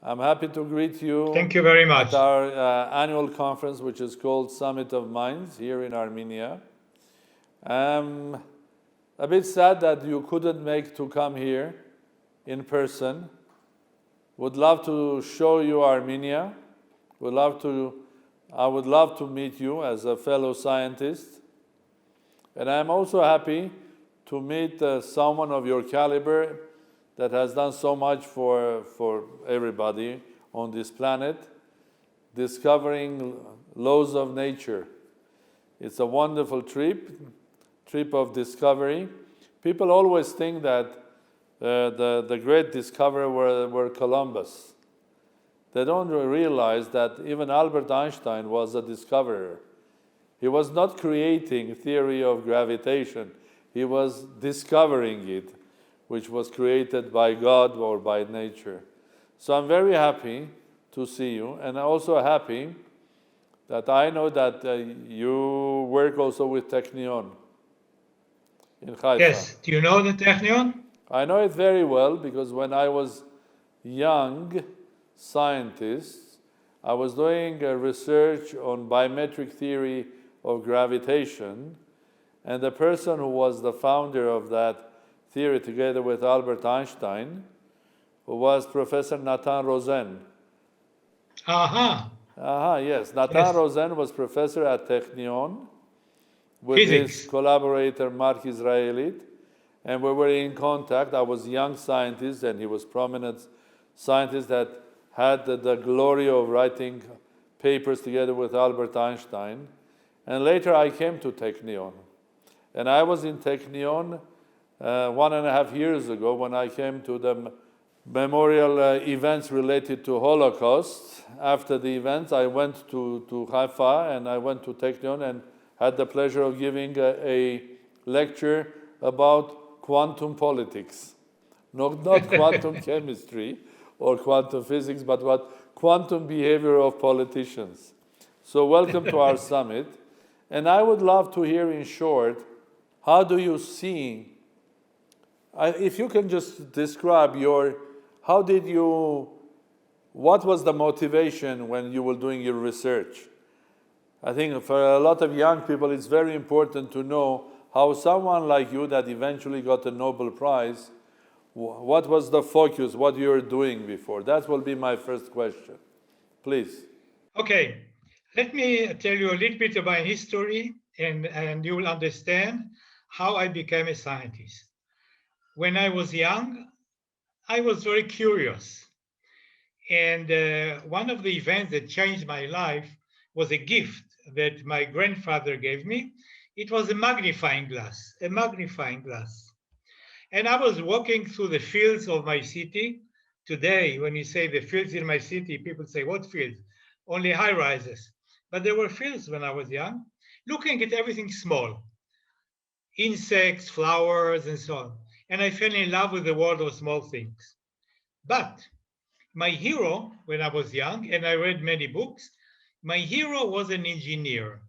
I'm happy to greet you. Thank you very much. At our annual conference, which is called Summit of Minds here in Armenia. I'm a bit sad that you couldn't make to come here in person. Would love to show you Armenia. I would love to meet you as a fellow scientist. And I'm also happy to meet someone of your caliber that has done so much for everybody on this planet, discovering laws of nature. It's a wonderful trip of discovery. People always think that the great discoverer were Columbus. They don't realize that even Albert Einstein was a discoverer. He was not creating theory of gravitation. He was discovering it, which was created by God or by nature. So I'm very happy to see you, and I'm also happy that I know that you work also with Technion in Haifa. Yes, do you know the Technion? I know it very well because when I was young scientist, I was doing research on biometric theory of gravitation, and the person who was the founder of that theory together with Albert Einstein was Professor Nathan Rosen. Yes. Nathan Rosen was professor at Technion with his collaborator Mark Israelit, and we were in contact. I was a young scientist and he was prominent scientist that had the glory of writing papers together with Albert Einstein. And later I came to Technion. And I was in Technion 1.5 years ago when I came to the memorial events related to Holocaust. After the events, I went to Haifa and I went to Technion and had the pleasure of giving a lecture about quantum politics. Not quantum chemistry or quantum physics, but what quantum behavior of politicians. So welcome to our summit. And I would love to hear in short, how do you see, if you can just describe what was the motivation when you were doing your research? I think for a lot of young people, it's very important to know how someone like you that eventually got a Nobel Prize, what was the focus, what you were doing before? That will be my first question. Please. Okay, let me tell you a little bit about history and you will understand how I became a scientist. When I was young, I was very curious. And one of the events that changed my life was a gift that my grandfather gave me. It was a magnifying glass. And I was walking through the fields of my city. Today, when you say the fields in my city, people say, what fields? Only high rises. But there were fields when I was young, looking at everything small. Insects, flowers, and so on. And I fell in love with the world of small things. But my hero, when I was young, and I read many books, my hero was an engineer.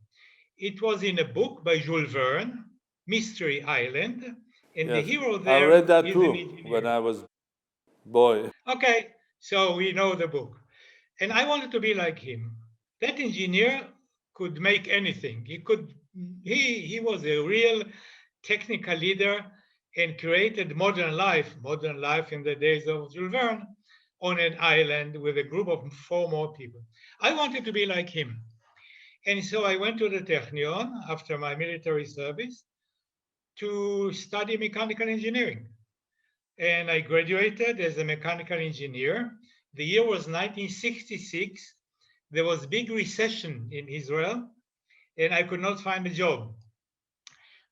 It was in a book by Jules Verne, Mystery Island, and the hero there I read that is too an engineer. when I was boy. Okay, so we know the book. And I wanted to be like him. That engineer could make anything. He was a real technical leader and created modern life in the days of Jules Verne, on an island with a group of 4 more people. I wanted to be like him. And so I went to the Technion after my military service to study mechanical engineering. And I graduated as a mechanical engineer. The year was 1966. There was a big recession in Israel, and I could not find a job.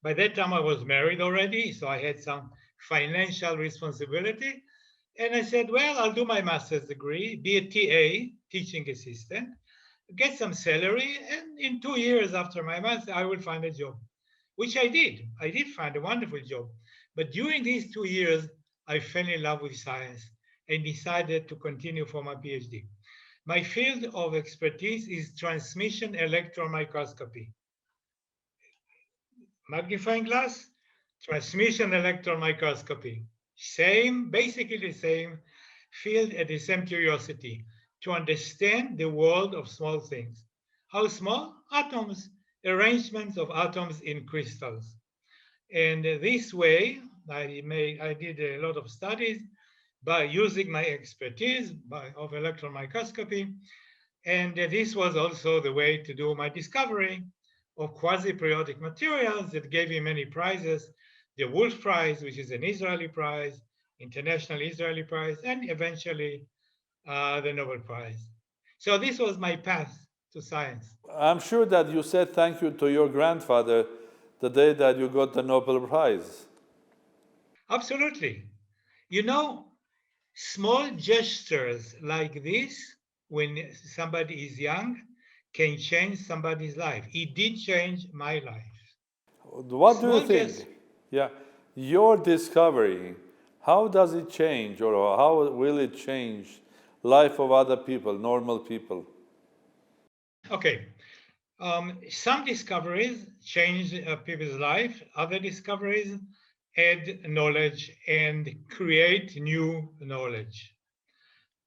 By that time, I was married already, so I had some financial responsibility. And I said, well, I'll do my master's degree, be a TA, teaching assistant, get some salary, and in 2 years after my master, I will find a job, which I did. I did find a wonderful job. But during these 2 years, I fell in love with science and decided to continue for my PhD. My field of expertise is transmission electron microscopy. Magnifying glass, transmission electron microscopy. Basically the same feel the same curiosity to understand the world of small things. How small? Atoms, arrangements of atoms in crystals. And this way, I did a lot of studies by using my expertise of electron microscopy. And this was also the way to do my discovery of quasi-periodic materials that gave me many prizes, the Wolf Prize, which is an Israeli prize, International Israeli Prize, and eventually the Nobel Prize. So this was my path to science. I'm sure that you said thank you to your grandfather the day that you got the Nobel Prize. Absolutely. You know, small gestures like this, when somebody is young, can change somebody's life. It did change my life. What do you think? Yeah, your discovery, how does it change, or how will it change life of other people, normal people? Okay. Some discoveries change people's life. Other discoveries add knowledge and create new knowledge.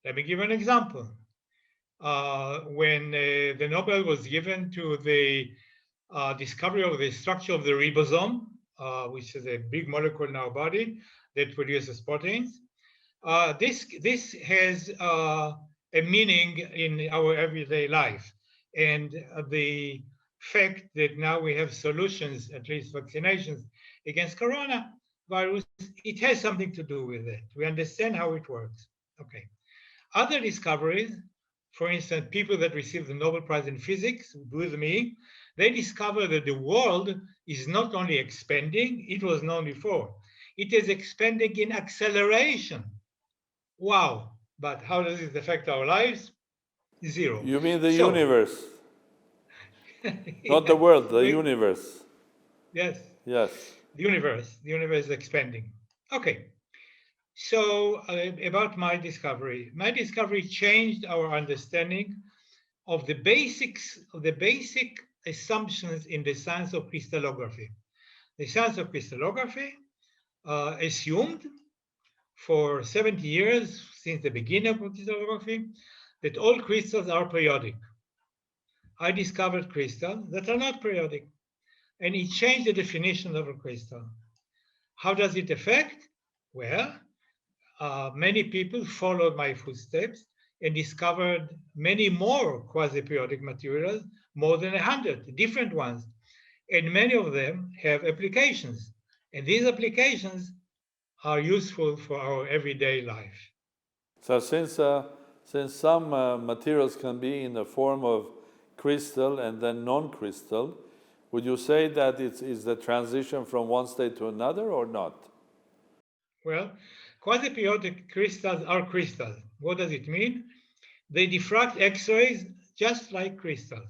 Let me give an example. When the Nobel was given to the discovery of the structure of the ribosome, which is a big molecule in our body that produces proteins, this has a meaning in our everyday life. And the fact that now we have solutions, at least vaccinations, against coronavirus, it has something to do with it. We understand how it works. Okay. Other discoveries, for instance, people that received the Nobel Prize in Physics with me, they discovered that the world is not only expanding, it was known before, it is expanding in acceleration. Wow. But how does it affect our lives? Zero. You mean the universe? Not the world, the universe. Yes. Yes. The universe is expanding. Okay. So about my discovery changed our understanding of the basic assumptions in the science of crystallography. The science of crystallography assumed for 70 years, since the beginning of crystallography, that all crystals are periodic. I discovered crystals that are not periodic, and it changed the definition of a crystal. How does it affect? Well, many people followed my footsteps and discovered many more quasi-periodic materials, more than 100 different ones, and many of them have applications, and these applications are useful for our everyday life. So since some materials can be in the form of crystal and then non-crystal, would you say that it is the transition from one state to another or not? Well, quasi-periodic crystals are crystals. What does it mean? They diffract X-rays just like crystals.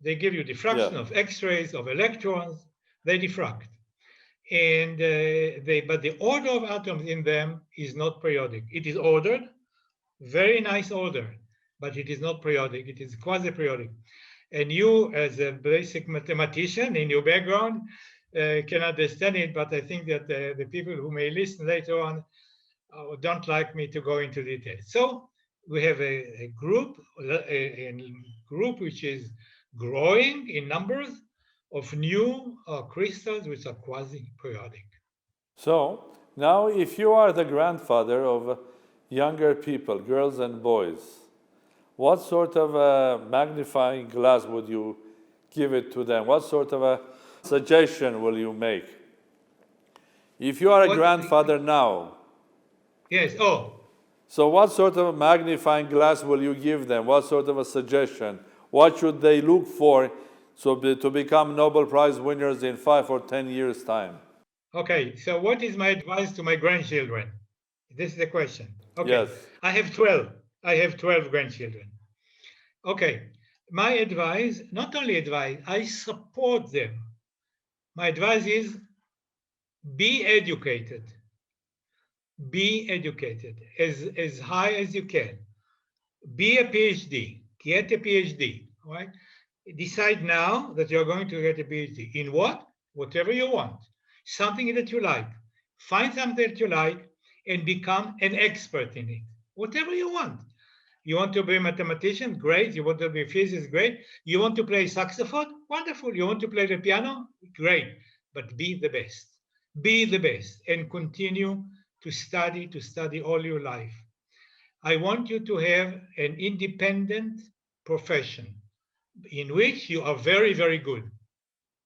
They give you diffraction of X-rays, of electrons, they diffract. And but the order of atoms in them is not periodic. It is ordered, very nice order, but it is not periodic, it is quasi-periodic. And you, as a basic mathematician in your background, can understand it, but I think that the people who may listen later on don't like me to go into details. So we have a group which is growing in numbers of new crystals which are quasi-periodic. So now if you are the grandfather of younger people, girls and boys, what sort of a magnifying glass would you give it to them? What sort of a suggestion will you make? If you are a grandfather now. Yes, So what sort of a magnifying glass will you give them? What sort of a suggestion? What should they look for to become Nobel Prize winners in 5 or 10 years' time? Okay, so what is my advice to my grandchildren? This is the question. Okay. Yes. I have 12. I have 12 grandchildren. Okay, my advice, not only advice, I support them. My advice is be educated. Be educated as high as you can. Be a PhD. Get a PhD. Right? Decide now that you're going to get a PhD. In what? Whatever you want. Something that you like. Find something that you like and become an expert in it. Whatever you want. You want to be a mathematician? Great. You want to be a physicist? Great. You want to play saxophone? Wonderful. You want to play the piano? Great. But be the best. Be the best and continue to study all your life. I want you to have an independent profession in which you are very, very good,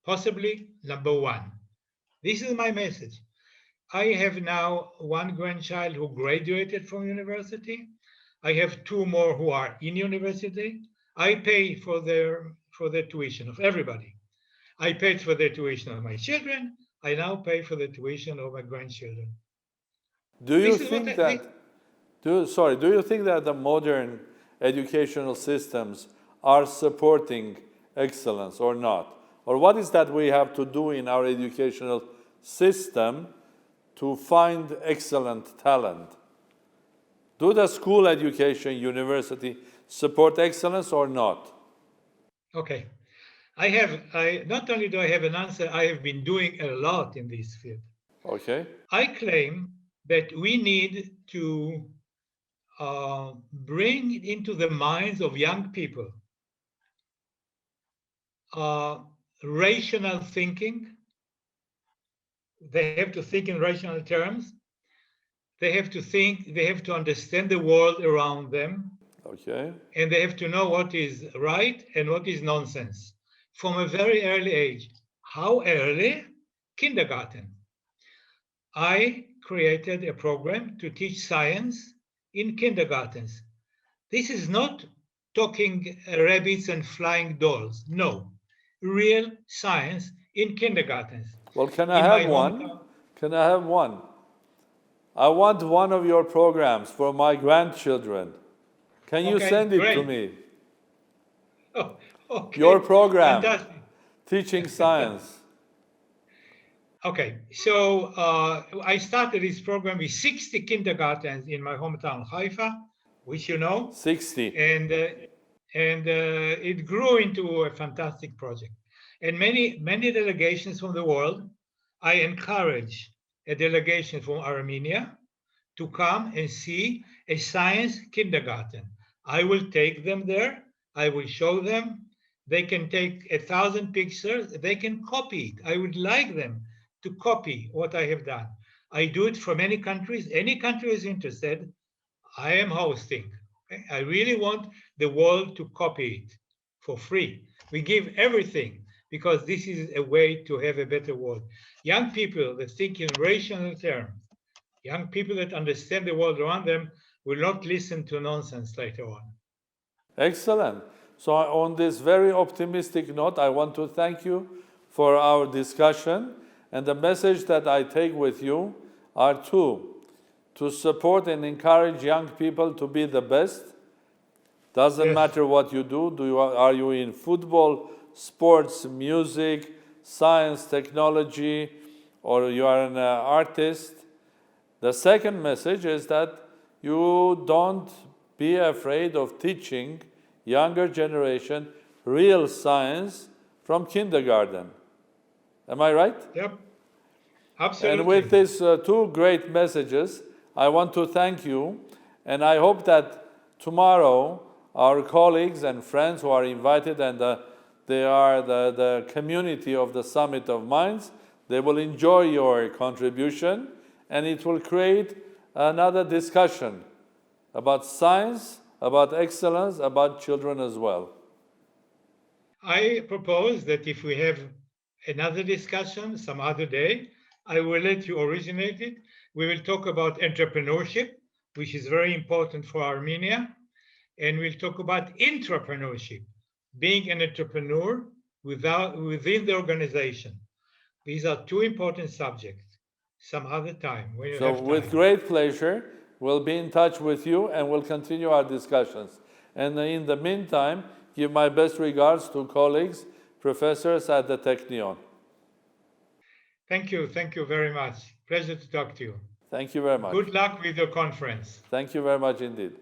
possibly number one. This is my message. I have now one grandchild who graduated from university. I have two more who are in university. I pay for their tuition of everybody. I paid for the tuition of my children. I now pay for the tuition of my grandchildren. Do you think that the modern educational systems are supporting excellence or not? Or what is that we have to do in our educational system to find excellent talent? Do the school education, university support excellence or not? Okay. Not only do I have an answer, I have been doing a lot in this field. Okay. I claim that we need to bring into the minds of young people rational thinking. They have to think in rational terms. They have to understand the world around them. Okay. And they have to know what is right and what is nonsense from a very early age. How early? Kindergarten. I created a program to teach science in kindergartens. This is not talking rabbits and flying dolls. No, real science in kindergartens. Well, can I have one? Can I have one? I want one of your programs for my grandchildren. Can you send it to me? Oh, okay. Your program, fantastic. Teaching Science. Okay, so I started this program with 60 kindergartens in my hometown, Haifa, which you know. 60. And it grew into a fantastic project. And many delegations from the world, I encourage a delegation from Armenia to come and see a science kindergarten. I will take them there. I will show them. They can take 1,000 pictures. They can copy it. I would like them to copy what I have done. I do it for many countries. Any country is interested, I am hosting. Okay? I really want the world to copy it for free. We give everything because this is a way to have a better world. Young people that think in rational terms, young people that understand the world around them will not listen to nonsense later on. Excellent. So on this very optimistic note, I want to thank you for our discussion. And the message that I take with you are two: to support and encourage young people to be the best. Doesn't matter what you do. Are you in football, sports, music, science, technology, or you are an artist? The second message is that you don't be afraid of teaching younger generation real science from kindergarten. Am I right? Yep, absolutely. And with these two great messages, I want to thank you, and I hope that tomorrow our colleagues and friends who are invited, and they are the community of the Summit of Minds, they will enjoy your contribution, and it will create another discussion about science, about excellence, about children as well. I propose that if we have another discussion some other day, I will let you originate it. We will talk about entrepreneurship, which is very important for Armenia. And we'll talk about intrapreneurship, being an entrepreneur within the organization. These are two important subjects. Some other time. When you have time. With great pleasure, we'll be in touch with you and we'll continue our discussions. And in the meantime, give my best regards to colleagues, professors at the Technion. Thank you very much. Pleasure to talk to you. Thank you very much. Good luck with your conference. Thank you very much indeed.